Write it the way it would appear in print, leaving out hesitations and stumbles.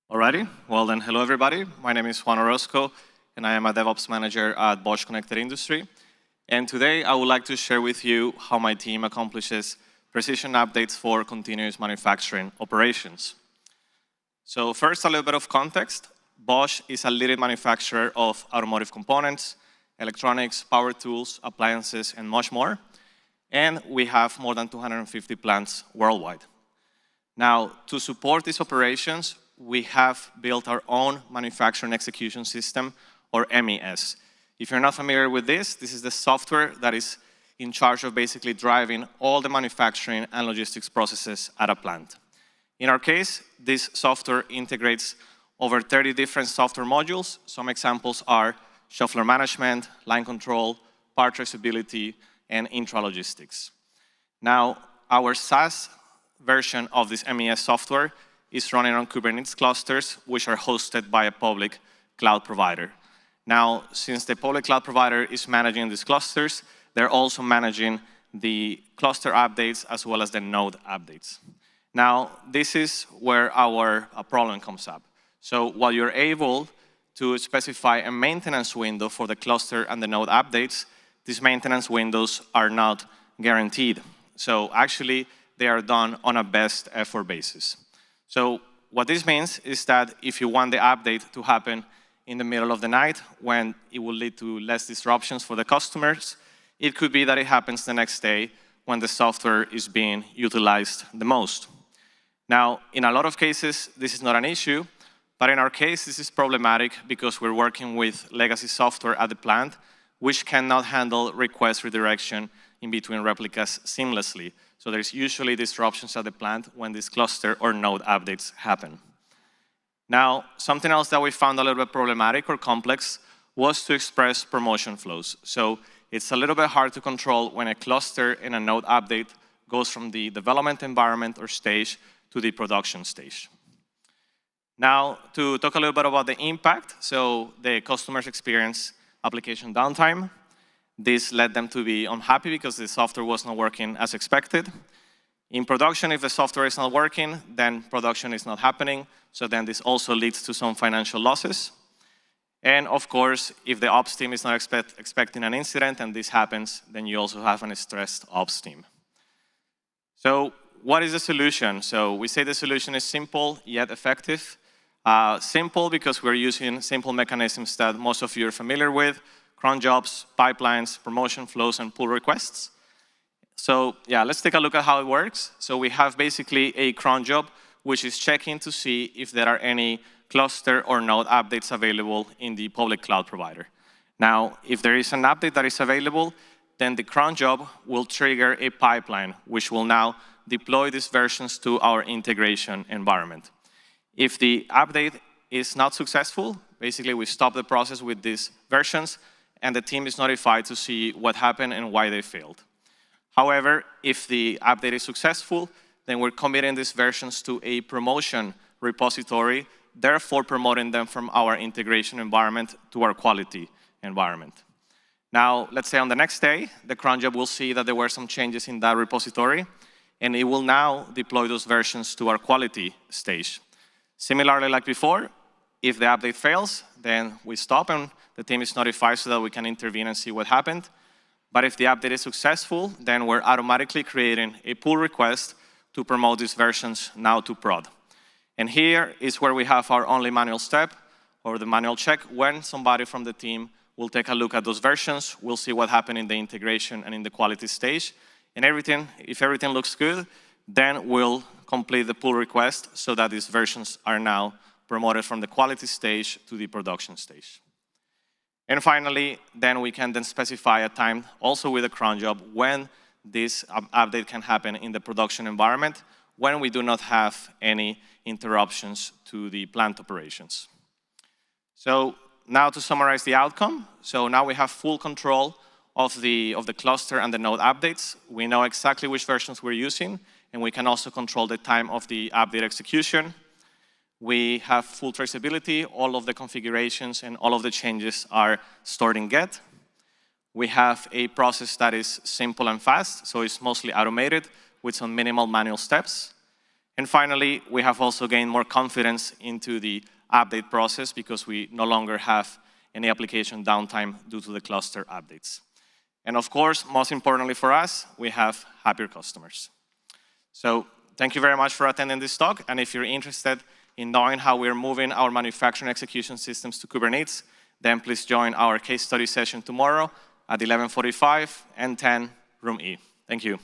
Alrighty, well then, hello everybody. My name is Juan Orozco, and I am a DevOps manager at Bosch Connected Industry. And today I would like to share with you how my team accomplishes precision updates for continuous manufacturing operations. So first, a little bit of context. Bosch is a leading manufacturer of automotive components, electronics, power tools, appliances, and much more. And we have more than 250 plants worldwide. Now, to support these operations, we have built our own manufacturing execution system, or MES. If you're not familiar with this is the software that is in charge of basically driving all the manufacturing and logistics processes at a plant. In our case, this software integrates over 30 different software modules. Some examples are shop floor management, line control, part traceability, and intralogistics. Now, our SaaS version of this MES software is running on Kubernetes clusters, which are hosted by a public cloud provider. Now, since the public cloud provider is managing these clusters, they're also managing the cluster updates as well as the node updates. Now, this is where our problem comes up. So while you're able to specify a maintenance window for the cluster and the node updates, these maintenance windows are not guaranteed. So actually, they are done on a best effort basis. So what this means is that if you want the update to happen in the middle of the night, when it will lead to less disruptions for the customers, it could be that it happens the next day when the software is being utilized the most. Now, in a lot of cases, this is not an issue, but in our case, this is problematic because we're working with legacy software at the plant, which cannot handle request redirection in between replicas seamlessly. So there's usually disruptions at the plant when this cluster or node updates happen. Now, something else that we found a little bit problematic or complex was to express promotion flows. So it's a little bit hard to control when a cluster and a node update goes from the development environment or stage to the production stage. Now, to talk a little bit about the impact, so the customers experience application downtime. This led them to be unhappy because the software was not working as expected. In production, if the software is not working, then production is not happening. So then this also leads to some financial losses. And of course, if the ops team is not expecting an incident and this happens, then you also have a stressed ops team. So what is the solution? So we say the solution is simple yet effective. Simple because we're using simple mechanisms that most of you are familiar with: cron jobs, pipelines, promotion flows, and pull requests. So yeah, let's take a look at how it works. So we have basically a cron job, which is checking to see if there are any cluster or node updates available in the public cloud provider. Now, if there is an update that is available, then the cron job will trigger a pipeline, which will now deploy these versions to our integration environment. If the update is not successful, basically we stop the process with these versions, and the team is notified to see what happened and why they failed. However, if the update is successful, then we're committing these versions to a promotion repository, therefore promoting them from our integration environment to our quality environment. Now, let's say on the next day, the cron job will see that there were some changes in that repository, and it will now deploy those versions to our quality stage. Similarly, like before, if the update fails, then we stop and the team is notified so that we can intervene and see what happened. But if the update is successful, then we're automatically creating a pull request to promote these versions now to prod. And here is where we have our only manual step, or the manual check, when somebody from the team will take a look at those versions. We'll see what happened in the integration and in the quality stage. And if everything looks good, then we'll complete the pull request so that these versions are now promoted from the quality stage to the production stage. And finally, then we can then specify a time also with a cron job when this update can happen in the production environment when we do not have any interruptions to the plant operations. So now to summarize the outcome. So now we have full control of the cluster and the node updates. We know exactly which versions we're using, and we can also control the time of the update execution. We have full traceability. All of the configurations and all of the changes are stored in Get. We have a process that is simple and fast, so it's mostly automated with some minimal manual steps. And finally, we have also gained more confidence into the update process because we no longer have any application downtime due to the cluster updates. And of course, most importantly for us, we have happier customers. So thank you very much for attending this talk. And if you're interested in knowing how we're moving our manufacturing execution systems to Kubernetes, then please join our case study session tomorrow at 11:45 and 10, room E. Thank you.